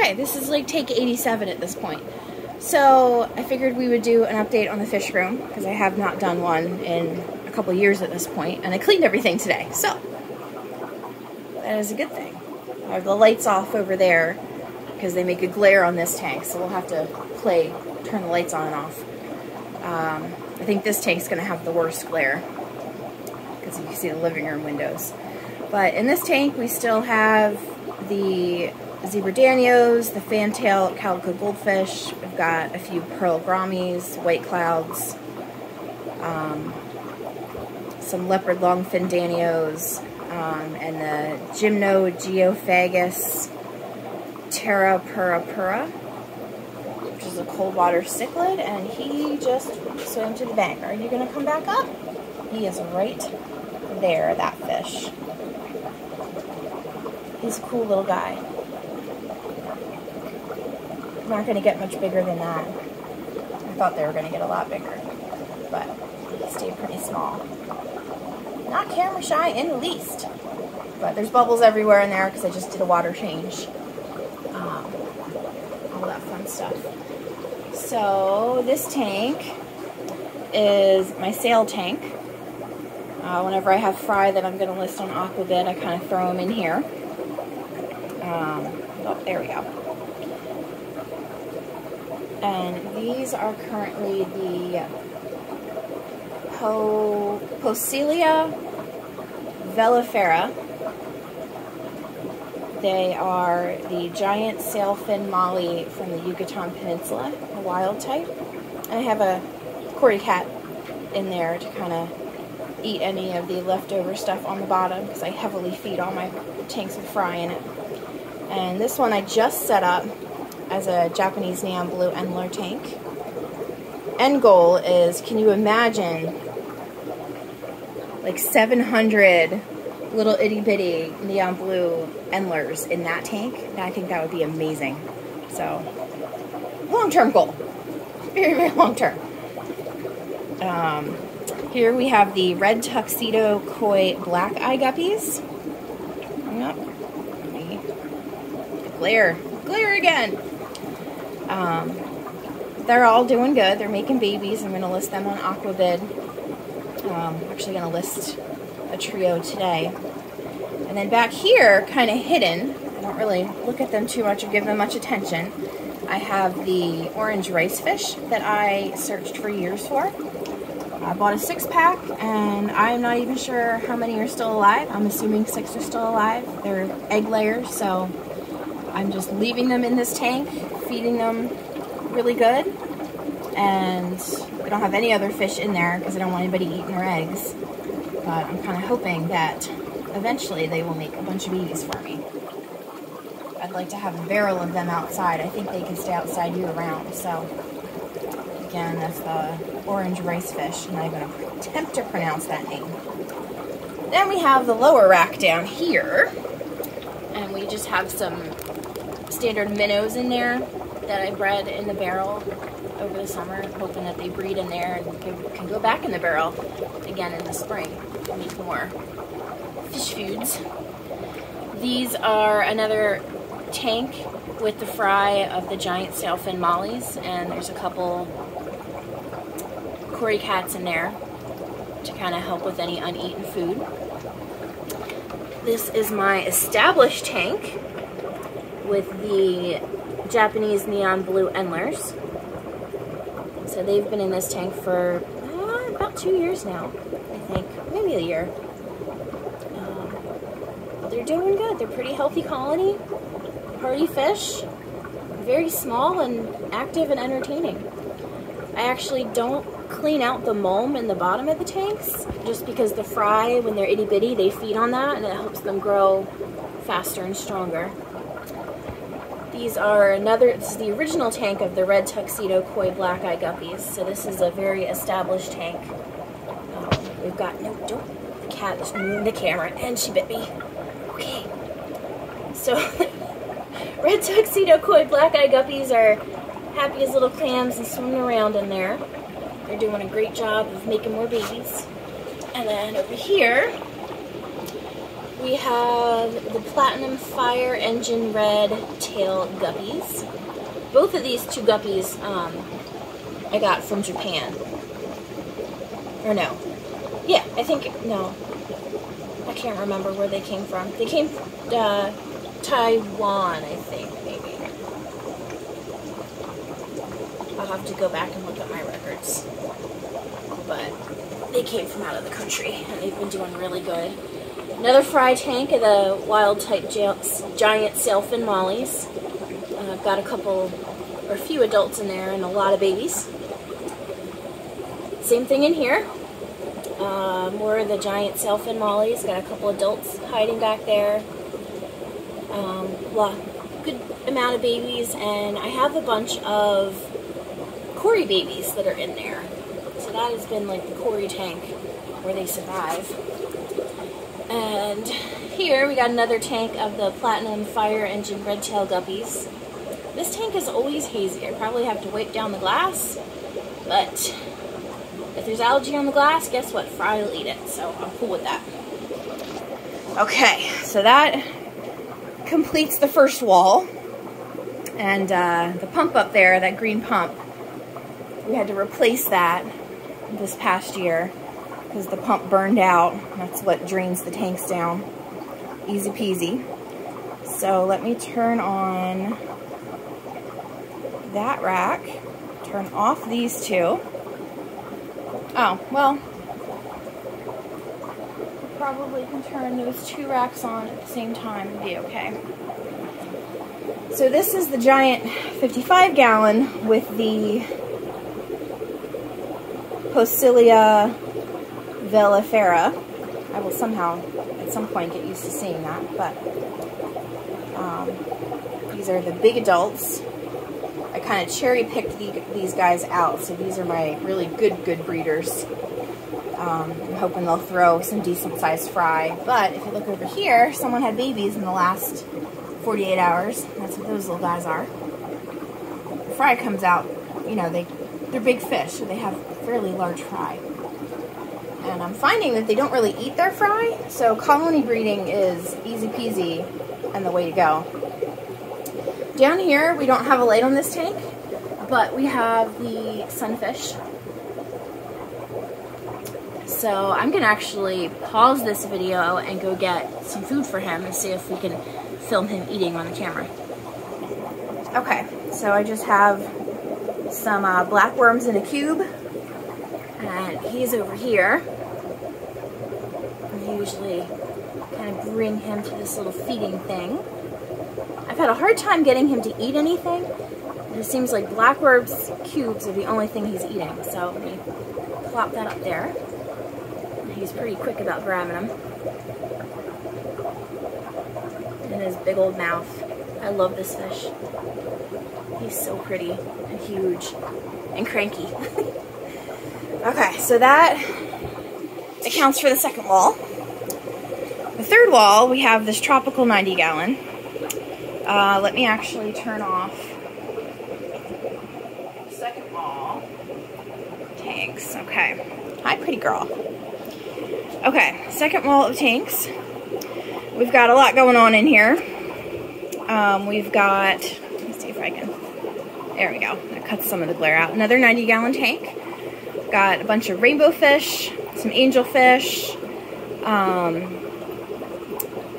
Okay, this is like take 87 at this point. So I figured we would do an update on the fish room because I have not done one in a couple years at this point, and I cleaned everything today, so that is a good thing. I have the lights off over there because they make a glare on this tank, so we'll have to turn the lights on and off. I think this tank's going to have the worst glare because you can see the living room windows. But in this tank we still have the zebra danios, the fantail calico goldfish. We've got a few pearl grommies, white clouds, some leopard longfin danios, and the gymnogeophagus terra pura pura, which is a cold water cichlid, and he just swam to the bank. Are you going to come back up? He is right there, that fish. He's a cool little guy. Not going to get much bigger than that. I thought they were going to get a lot bigger, but he stayed pretty small. Not camera shy in the least, but there's bubbles everywhere in there because I just did a water change. All that fun stuff. So this tank is my sail tank. Whenever I have fry that I'm going to list on Aquabid, I kind of throw them in here. Oh, there we go. And these are currently the Poecilia velifera. They are the giant sailfin molly from the Yucatan Peninsula, a wild type. And I have a cory cat in there to kind of eat any of the leftover stuff on the bottom because I heavily feed all my tanks with fry in it. And this one I just set up as a Japanese neon blue Endler tank. End goal is, can you imagine like 700 little itty bitty neon blue Endlers in that tank? I think that would be amazing. So, long-term goal. Very, very long-term. Here we have the red tuxedo koi black eye guppies. Yep. Glare again. They're all doing good. They're making babies. I'm going to list them on Aquabid. I'm actually going to list a trio today. And then back here, kind of hidden, I don't really look at them too much or give them much attention, I have the orange rice fish that I searched for years for. I bought a 6-pack, and I'm not even sure how many are still alive. I'm assuming 6 are still alive. They're egg layers, so I'm just leaving them in this tank, feeding them really good, and I don't have any other fish in there because I don't want anybody eating their eggs, but I'm kind of hoping that eventually they will make a bunch of babies for me. I'd like to have a barrel of them outside. I think they can stay outside year-round, so again, that's the orange rice fish. I'm not even going to attempt to pronounce that name. Then we have the lower rack down here, and we just have some standard minnows in there that I bred in the barrel over the summer, hoping that they breed in there and can go back in the barrel again in the spring to make more fish foods. These are another tank with the fry of the giant sailfin mollies, and there's a couple cory cats in there to kind of help with any uneaten food. This is my established tank with the Japanese neon blue Endlers. So they've been in this tank for about 2 years now, I think, maybe a year. They're doing good. They're pretty healthy colony, party fish, very small and active and entertaining. I actually don't clean out the mulm in the bottom of the tanks, just because the fry, when they're itty bitty, they feed on that and it helps them grow faster and stronger. These are this is the original tank of the red tuxedo koi black eye guppies, so this is a very established tank. We've got, no, don't, the cat is moving the camera and she bit me. Okay, so red tuxedo koi black eye guppies are happy as little clams and swimming around in there. They're doing a great job of making more babies. And then over here we have the Platinum Fire Engine Red Tail Guppies. Both of these two guppies I got from Japan. Or no. Yeah, I think, no. I can't remember where they came from. They came Taiwan, I think, maybe. I'll have to go back and look at my records. But they came from out of the country, and they've been doing really good. Another fry tank of the wild type giant sailfin mollies. I've got a few adults in there and a lot of babies. Same thing in here. More of the giant sailfin mollies. Got a couple adults hiding back there. Good amount of babies, and I have a bunch of Cory babies that are in there. So that has been like the Cory tank where they survive. And here we got another tank of the Platinum Fire Engine Red Tail Guppies. This tank is always hazy. I probably have to wipe down the glass, but if there's algae on the glass, guess what? Fry will eat it, so I'm cool with that. Okay, so that completes the first wall. And the pump up there, that green pump, we had to replace that this past year because the pump burned out. That's what drains the tanks down. Easy peasy. So let me turn on that rack, turn off these two. Oh, well, probably can turn those two racks on at the same time and be okay. So this is the giant 55-gallon with the Posilia velifera. I will somehow, at some point, get used to seeing that, but these are the big adults. I kind of cherry-picked these guys out, so these are my really good breeders. I'm hoping they'll throw some decent-sized fry, but if you look over here, someone had babies in the last 48 hours. That's what those little guys are. The fry comes out, you know, they're big fish, so they have fairly large fry. And I'm finding that they don't really eat their fry, so colony breeding is easy peasy and the way to go. Down here, we don't have a light on this tank, but we have the sunfish. So I'm going to actually pause this video and go get some food for him and see if we can film him eating on the camera. Okay, so I just have some black worms in a cube, and he's over here. I usually kind of bring him to this little feeding thing. I've had a hard time getting him to eat anything. It seems like black worms cubes are the only thing he's eating, so let me plop that up there. He's pretty quick about grabbing them. And his big old mouth. I love this fish. He's so pretty and huge and cranky. Okay, so that accounts for the second wall. The third wall, we have this tropical 90-gallon. Let me actually turn off the second wall. Tanks, okay. Hi, pretty girl. Okay, second wall of tanks. We've got a lot going on in here. We've got, let me see if I can, there we go. That cuts some of the glare out. Another 90-gallon tank. Got a bunch of rainbow fish, some angelfish.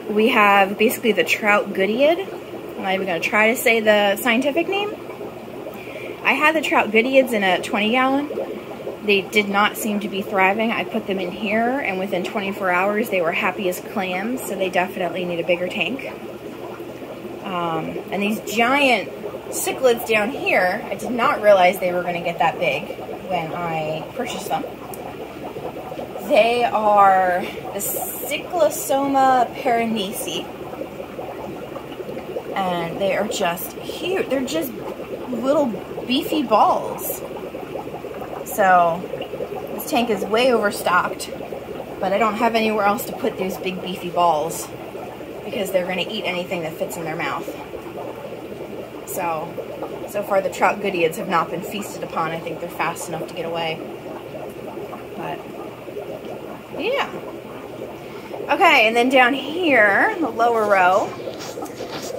We have basically the trout Goodian. I'm not even going to try to say the scientific name. I had the trout Goodians in a 20-gallon. They did not seem to be thriving. I put them in here, and within 24 hours, they were happy as clams, so they definitely need a bigger tank. And these giant cichlids down here, I did not realize they were going to get that big when I purchased them. They are the Cyclosoma paranesi, and they are just huge. They're just little beefy balls. So this tank is way overstocked, but I don't have anywhere else to put these big beefy balls because they're going to eat anything that fits in their mouth. So far the trout Goodians have not been feasted upon. I think they're fast enough to get away. But yeah. Okay, and then down here, the lower row,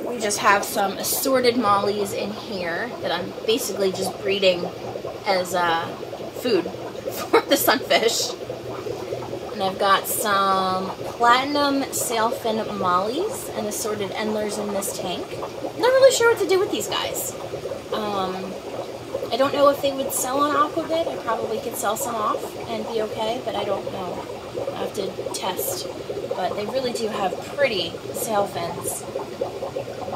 we just have some assorted mollies in here that I'm basically just breeding as food for the sunfish. And I've got some platinum sailfin mollies and assorted endlers in this tank. I'm not really sure what to do with these guys. I don't know if they would sell on Aquavid. I probably could sell some off and be okay, but I don't know. I have to test. But they really do have pretty sail fins.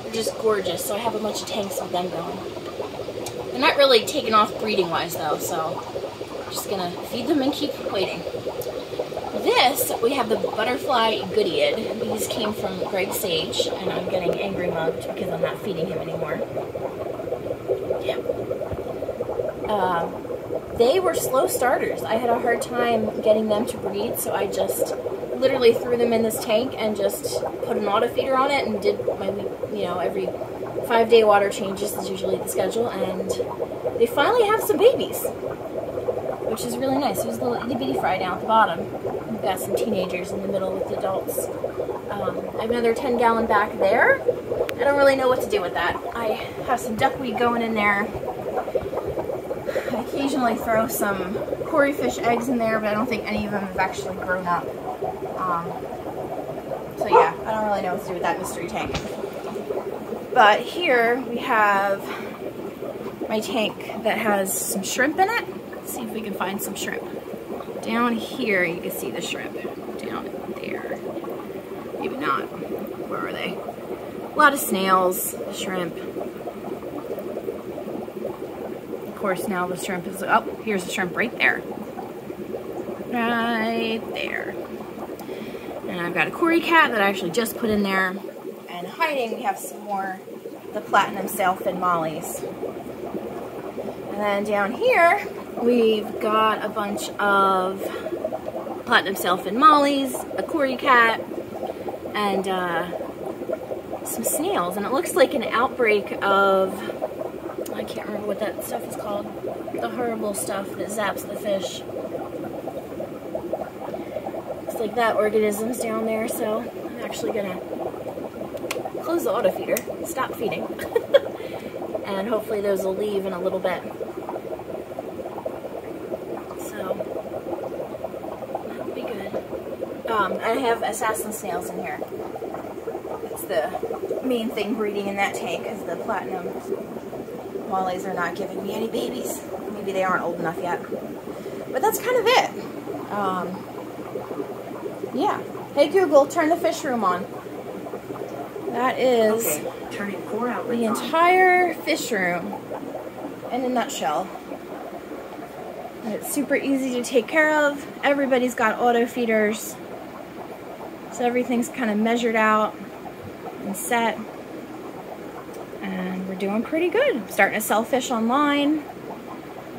They're just gorgeous, so I have a bunch of tanks with them going. They're not really taking off breeding-wise, though, so I'm just gonna feed them and keep waiting. This, we have the butterfly Goodian. These came from Greg Sage, and I'm getting angry mugged because I'm not feeding him anymore. Yeah. They were slow starters. I had a hard time getting them to breed, so I just literally threw them in this tank and just put an auto feeder on it and did my, every 5-day water changes is usually the schedule, and they finally have some babies, which is really nice. There's a little itty bitty fry down at the bottom. We've got some teenagers in the middle with the adults. I have another 10-gallon back there. I don't really know what to do with that. I have some duckweed going in there. I occasionally throw some cory fish eggs in there, but I don't think any of them have actually grown up. So yeah, I don't really know what to do with that mystery tank. But here we have my tank that has some shrimp in it. Let's see if we can find some shrimp. Down here you can see the shrimp. Down there. Maybe not. Where are they? A lot of snails, shrimp. Of course now the shrimp is, oh, here's the shrimp right there. Right there. And I've got a cory cat that I actually just put in there. And hiding we have some more the platinum sailfin mollies. And then down here we've got a bunch of platinum sailfin mollies, a cory cat, and some snails. And it looks like an outbreak of, I can't remember what that stuff is called, the horrible stuff that zaps the fish. Looks like that organism's down there, so I'm actually gonna close the auto feeder, stop feeding, and hopefully those will leave in a little bit. So that'll be good. I have assassin snails in here. It's the main thing breeding in that tank because the platinum mollies are not giving me any babies. Maybe they aren't old enough yet. But that's kind of it. Yeah. Hey Google, turn the fish room on. That is the entire fish room in a nutshell. And it's super easy to take care of. Everybody's got auto feeders. So everything's kind of measured out and set. And we're doing pretty good. I'm starting to sell fish online,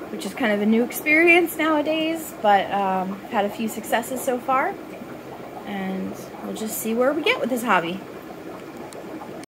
which is kind of a new experience nowadays, but I've had a few successes so far. And we'll just see where we get with this hobby.